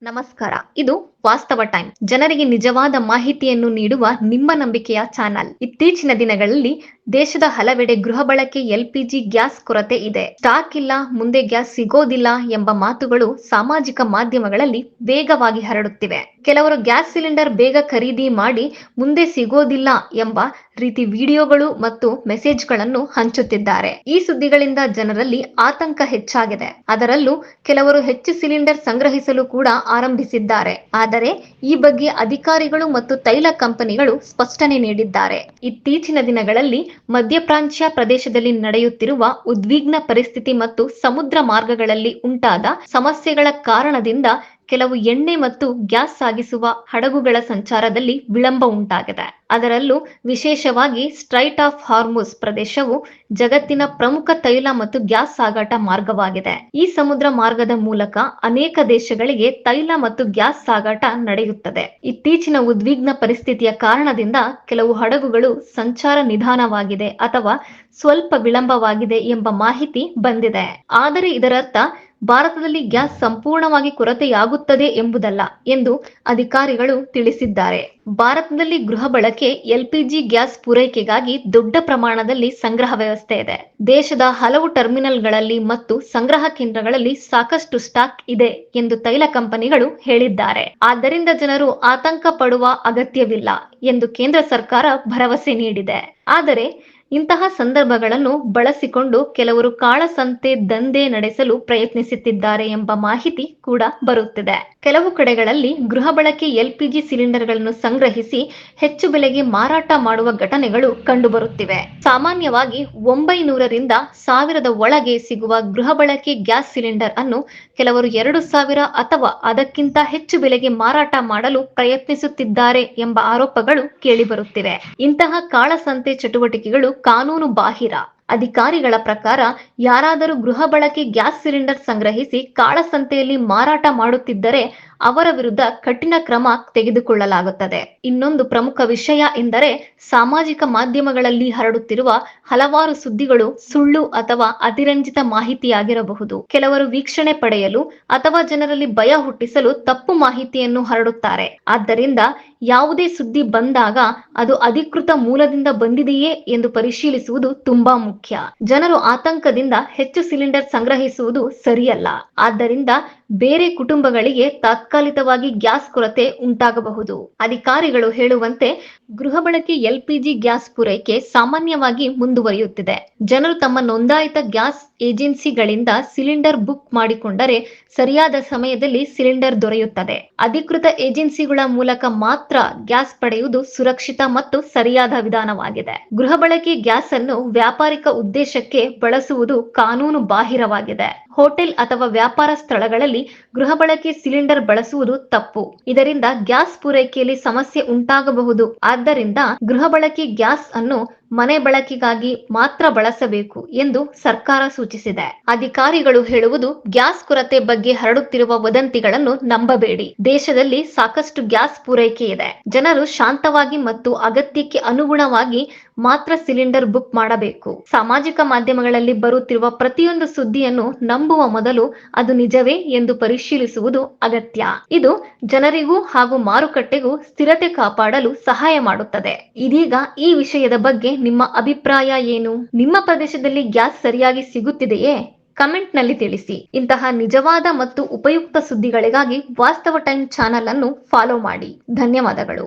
ನಮಸ್ಕಾರ. ಇದು ವಾಸ್ತವ ಟೈಮ್. ಜನರಿಗೆ ನಿಜವಾದ ಮಾಹಿತಿಯನ್ನು ನೀಡುವ ನಿಮ್ಮ ನಂಬಿಕೆಯ ಚಾನಲ್. ಇತ್ತೀಚಿನ ದಿನಗಳಲ್ಲಿ ದೇಶದ ಹಲವೆಡೆ ಗೃಹ ಬಳಕೆ ಎಲ್‌ಪಿಜಿ ಗ್ಯಾಸ್ ಕೊರತೆ ಇದೆ. ಸ್ಟಾಕ್ ಇಲ್ಲ, ಮುಂದೆ ಗ್ಯಾಸ್ ಸಿಗೋದಿಲ್ಲ ಎಂಬ ಮಾತುಗಳು ಸಾಮಾಜಿಕ ಮಾಧ್ಯಮಗಳಲ್ಲಿ ವೇಗವಾಗಿ ಹರಡುತ್ತಿವೆ. ಕೆಲವರು ಗ್ಯಾಸ್ ಸಿಲಿಂಡರ್ ಬೇಗ ಖರೀದಿ ಮಾಡಿ ಮುಂದೆ ಸಿಗೋದಿಲ್ಲ ಎಂಬ ರೀತಿ ವಿಡಿಯೋಗಳು ಮತ್ತು ಮೆಸೇಜ್ಗಳನ್ನು ಹಂಚುತ್ತಿದ್ದಾರೆ. ಈ ಸುದ್ದಿಗಳಿಂದ ಜನರಲ್ಲಿ ಆತಂಕ ಹೆಚ್ಚಾಗಿದೆ. ಅದರಲ್ಲೂ ಕೆಲವರು ಹೆಚ್ಚು ಸಿಲಿಂಡರ್ ಸಂಗ್ರಹಿಸಲು ಕೂಡ ಆರಂಭಿಸಿದ್ದಾರೆ. ಆದರೆ ಈ ಬಗ್ಗೆ ಅಧಿಕಾರಿಗಳು ಮತ್ತು ತೈಲ ಕಂಪನಿಗಳು ಸ್ಪಷ್ಟನೆ ನೀಡಿದ್ದಾರೆ. ಇತ್ತೀಚಿನ ದಿನಗಳಲ್ಲಿ ಮಧ್ಯಪ್ರಾಚ್ಯ ಪ್ರದೇಶದಲ್ಲಿ ನಡೆಯುತ್ತಿರುವ ಉದ್ವಿಗ್ನ ಪರಿಸ್ಥಿತಿ ಮತ್ತು ಸಮುದ್ರ ಮಾರ್ಗಗಳಲ್ಲಿ ಉಂಟಾದ ಸಮಸ್ಯೆಗಳ ಕಾರಣದಿಂದ ಕೆಲವು ಎಣ್ಣೆ ಮತ್ತು ಗ್ಯಾಸ್ ಸಾಗಿಸುವ ಹಡಗುಗಳ ಸಂಚಾರದಲ್ಲಿ ವಿಳಂಬ ಉಂಟಾಗಿದೆ. ಅದರಲ್ಲೂ ವಿಶೇಷವಾಗಿ ಸ್ಟ್ರೈಟ್ ಆಫ್ ಹಾರ್ಮುಜ್ ಪ್ರದೇಶವು ಜಗತ್ತಿನ ಪ್ರಮುಖ ತೈಲ ಮತ್ತು ಗ್ಯಾಸ್ ಸಾಗಾಟ ಮಾರ್ಗವಾಗಿದೆ. ಈ ಸಮುದ್ರ ಮಾರ್ಗದ ಮೂಲಕ ಅನೇಕ ದೇಶಗಳಿಗೆ ತೈಲ ಮತ್ತು ಗ್ಯಾಸ್ ಸಾಗಾಟ ನಡೆಯುತ್ತದೆ. ಇತ್ತೀಚಿನ ಉದ್ವಿಗ್ನ ಪರಿಸ್ಥಿತಿಯ ಕಾರಣದಿಂದ ಕೆಲವು ಹಡಗುಗಳು ಸಂಚಾರ ನಿಧಾನವಾಗಿದೆ ಅಥವಾ ಸ್ವಲ್ಪ ವಿಳಂಬವಾಗಿದೆ ಎಂಬ ಮಾಹಿತಿ ಬಂದಿದೆ. ಆದರೆ ಇದರರ್ಥ ಭಾರತದಲ್ಲಿ ಗ್ಯಾಸ್ ಸಂಪೂರ್ಣವಾಗಿ ಕೊರತೆಯಾಗುತ್ತದೆ ಎಂಬುದಲ್ಲ ಎಂದು ಅಧಿಕಾರಿಗಳು ತಿಳಿಸಿದ್ದಾರೆ. ಭಾರತದಲ್ಲಿ ಗೃಹ ಬಳಕೆ ಎಲ್‌ಪಿಜಿ ಗ್ಯಾಸ್ ಪೂರೈಕೆಗಾಗಿ ದೊಡ್ಡ ಪ್ರಮಾಣದಲ್ಲಿ ಸಂಗ್ರಹ ವ್ಯವಸ್ಥೆ ಇದೆ. ದೇಶದ ಹಲವು ಟರ್ಮಿನಲ್ಗಳಲ್ಲಿ ಮತ್ತು ಸಂಗ್ರಹ ಕೇಂದ್ರಗಳಲ್ಲಿ ಸಾಕಷ್ಟು ಸ್ಟಾಕ್ ಇದೆ ಎಂದು ತೈಲ ಕಂಪನಿಗಳು ಹೇಳಿದ್ದಾರೆ. ಆದ್ದರಿಂದ ಜನರು ಆತಂಕ ಪಡುವ ಅಗತ್ಯವಿಲ್ಲ ಎಂದು ಕೇಂದ್ರ ಸರ್ಕಾರ ಭರವಸೆ ನೀಡಿದೆ. ಆದರೆ ಇಂತಹ ಸಂದರ್ಭಗಳನ್ನು ಬಳಸಿಕೊಂಡು ಕೆಲವರು ಕಾಳಸಂತೆ ದಂಧೆ ನಡೆಸಲು ಪ್ರಯತ್ನಿಸುತ್ತಿದ್ದಾರೆ ಎಂಬ ಮಾಹಿತಿ ಕೂಡ ಬರುತ್ತಿದೆ. ಕೆಲವು ಕಡೆಗಳಲ್ಲಿ ಗೃಹ ಬಳಕೆ ಎಲ್‌ಪಿಜಿ ಸಿಲಿಂಡರ್ಗಳನ್ನು ಸಂಗ್ರಹಿಸಿ ಹೆಚ್ಚು ಬೆಲೆಗೆ ಮಾರಾಟ ಮಾಡುವ ಘಟನೆಗಳು ಕಂಡುಬರುತ್ತಿವೆ. ಸಾಮಾನ್ಯವಾಗಿ 900 ರಿಂದ 1000 ಒಳಗೆ ಸಿಗುವ ಗೃಹ ಬಳಕೆ ಗ್ಯಾಸ್ ಸಿಲಿಂಡರ್ ಅನ್ನು ಕೆಲವರು 2000 ಅಥವಾ ಅದಕ್ಕಿಂತ ಹೆಚ್ಚು ಬೆಲೆಗೆ ಮಾರಾಟ ಮಾಡಲು ಪ್ರಯತ್ನಿಸುತ್ತಿದ್ದಾರೆ ಎಂಬ ಆರೋಪಗಳು ಕೇಳಿಬರುತ್ತಿವೆ. ಇಂತಹ ಕಾಳಸಂತೆ ಚಟುವಟಿಕೆಗಳು ಕಾನೂನು ಬಾಹಿರ. ಅಧಿಕಾರಿಗಳ ಪ್ರಕಾರ ಯಾರಾದರೂ ಗೃಹ ಬಳಕೆ ಗ್ಯಾಸ್ ಸಿಲಿಂಡರ್ ಸಂಗ್ರಹಿಸಿ ಕಾಳಸಂತೆಯಲ್ಲಿ ಮಾರಾಟ ಮಾಡುತ್ತಿದ್ದರೆ ಅವರ ವಿರುದ್ಧ ಕಠಿಣ ಕ್ರಮ ತೆಗೆದುಕೊಳ್ಳಲಾಗುತ್ತದೆ. ಇನ್ನೊಂದು ಪ್ರಮುಖ ವಿಷಯ ಎಂದರೆ ಸಾಮಾಜಿಕ ಮಾಧ್ಯಮಗಳಲ್ಲಿ ಹರಡುತ್ತಿರುವ ಹಲವಾರು ಸುದ್ದಿಗಳು ಸುಳ್ಳು ಅಥವಾ ಅತಿರಂಜಿತ ಮಾಹಿತಿಯಾಗಿರಬಹುದು. ಕೆಲವರು ವೀಕ್ಷಣೆ ಪಡೆಯಲು ಅಥವಾ ಜನರಲ್ಲಿ ಭಯ ಹುಟ್ಟಿಸಲು ತಪ್ಪು ಮಾಹಿತಿಯನ್ನು ಹರಡುತ್ತಾರೆ. ಆದ್ದರಿಂದ ಯಾವುದೇ ಸುದ್ದಿ ಬಂದಾಗ ಅದು ಅಧಿಕೃತ ಮೂಲದಿಂದ ಬಂದಿದೆಯೇ ಎಂದು ಪರಿಶೀಲಿಸುವುದು ತುಂಬಾ ಮುಖ್ಯ. ಜನರು ಆತಂಕದಿಂದ ಹೆಚ್ಚು ಸಿಲಿಂಡರ್ ಸಂಗ್ರಹಿಸುವುದು ಸರಿಯಲ್ಲ. ಆದ್ದರಿಂದ ಬೇರೆ ಕುಟುಂಬಗಳಿಗೆ ತಾತ್ಕಾಲಿಕವಾಗಿ ಗ್ಯಾಸ್ ಕೊರತೆ ಉಂಟಾಗಬಹುದು. ಅಧಿಕಾರಿಗಳು ಹೇಳುವಂತೆ ಗೃಹ ಬಳಕೆ ಎಲ್‌ಪಿಜಿ ಗ್ಯಾಸ್ ಪೂರೈಕೆ ಸಾಮಾನ್ಯವಾಗಿ ಮುಂದುವರಿಯುತ್ತಿದೆ. ಜನರು ತಮ್ಮ ನೋಂದಾಯಿತ ಗ್ಯಾಸ್ ಏಜೆನ್ಸಿಗಳಿಂದ ಸಿಲಿಂಡರ್ ಬುಕ್ ಮಾಡಿಕೊಂಡರೆ ಸರಿಯಾದ ಸಮಯದಲ್ಲಿ ಸಿಲಿಂಡರ್ ದೊರೆಯುತ್ತದೆ. ಅಧಿಕೃತ ಏಜೆನ್ಸಿಗಳ ಮೂಲಕ ಮಾತ್ರ ಗ್ಯಾಸ್ ಪಡೆಯುವುದು ಸುರಕ್ಷಿತ ಮತ್ತು ಸರಿಯಾದ ವಿಧಾನವಾಗಿದೆ. ಗೃಹ ಬಳಕೆ ಗ್ಯಾಸ್ ಅನ್ನು ವ್ಯಾಪಾರಿಕ ಉದ್ದೇಶಕ್ಕೆ ಬಳಸುವುದು ಕಾನೂನು ಬಾಹಿರವಾಗಿದೆ. ಹೋಟೆಲ್ ಅಥವಾ ವ್ಯಾಪಾರ ಸ್ಥಳಗಳಲ್ಲಿ ಗೃಹ ಬಳಕೆ ಸಿಲಿಂಡರ್ ಬಳಸುವುದು ತಪ್ಪು. ಇದರಿಂದ ಗ್ಯಾಸ್ ಪೂರೈಕೆಯಲ್ಲಿ ಸಮಸ್ಯೆ ಉಂಟಾಗಬಹುದು. ಆದ್ದರಿಂದ ಗೃಹ ಬಳಕೆ ಗ್ಯಾಸ್ ಅನ್ನು ಮನೆ ಬಳಕೆಗಾಗಿ ಮಾತ್ರ ಬಳಸಬೇಕು ಎಂದು ಸರ್ಕಾರ ಸೂಚಿಸಿದೆ. ಅಧಿಕಾರಿಗಳು ಹೇಳುವುದು ಗ್ಯಾಸ್ ಕೊರತೆ ಬಗ್ಗೆ ಹರಡುತ್ತಿರುವ ವದಂತಿಗಳನ್ನು ನಂಬಬೇಡಿ. ದೇಶದಲ್ಲಿ ಸಾಕಷ್ಟು ಗ್ಯಾಸ್ ಪೂರೈಕೆ ಇದೆ. ಜನರು ಶಾಂತವಾಗಿ ಮತ್ತು ಅಗತ್ಯಕ್ಕೆ ಅನುಗುಣವಾಗಿ ಮಾತ್ರ ಸಿಲಿಂಡರ್ ಬುಕ್ ಮಾಡಬೇಕು. ಸಾಮಾಜಿಕ ಮಾಧ್ಯಮಗಳಲ್ಲಿ ಬರುತ್ತಿರುವ ಪ್ರತಿಯೊಂದು ಸುದ್ದಿಯನ್ನು ನಂಬುವ ಮೊದಲು ಅದು ನಿಜವೇ ಎಂದು ಪರಿಶೀಲಿಸುವುದು ಅಗತ್ಯ. ಇದು ಜನರಿಗೂ ಹಾಗೂ ಮಾರುಕಟ್ಟೆಗೂ ಸ್ಥಿರತೆ ಕಾಪಾಡಲು ಸಹಾಯ ಮಾಡುತ್ತದೆ. ಇದೀಗ ಈ ವಿಷಯದ ಬಗ್ಗೆ ನಿಮ್ಮ ಅಭಿಪ್ರಾಯ ಏನು? ನಿಮ್ಮ ಪ್ರದೇಶದಲ್ಲಿ ಗ್ಯಾಸ್ ಸರಿಯಾಗಿ ಸಿಗುತ್ತಿದೆಯೇ? ಕಮೆಂಟ್ ನಲ್ಲಿ ತಿಳಿಸಿ. ಇಂತಹ ನಿಜವಾದ ಮತ್ತು ಉಪಯುಕ್ತ ಸುದ್ದಿಗಳಿಗಾಗಿ ವಾಸ್ತವ ಟೈಮ್ ಚಾನೆಲ್ ಅನ್ನು ಫಾಲೋ ಮಾಡಿ. ಧನ್ಯವಾದಗಳು.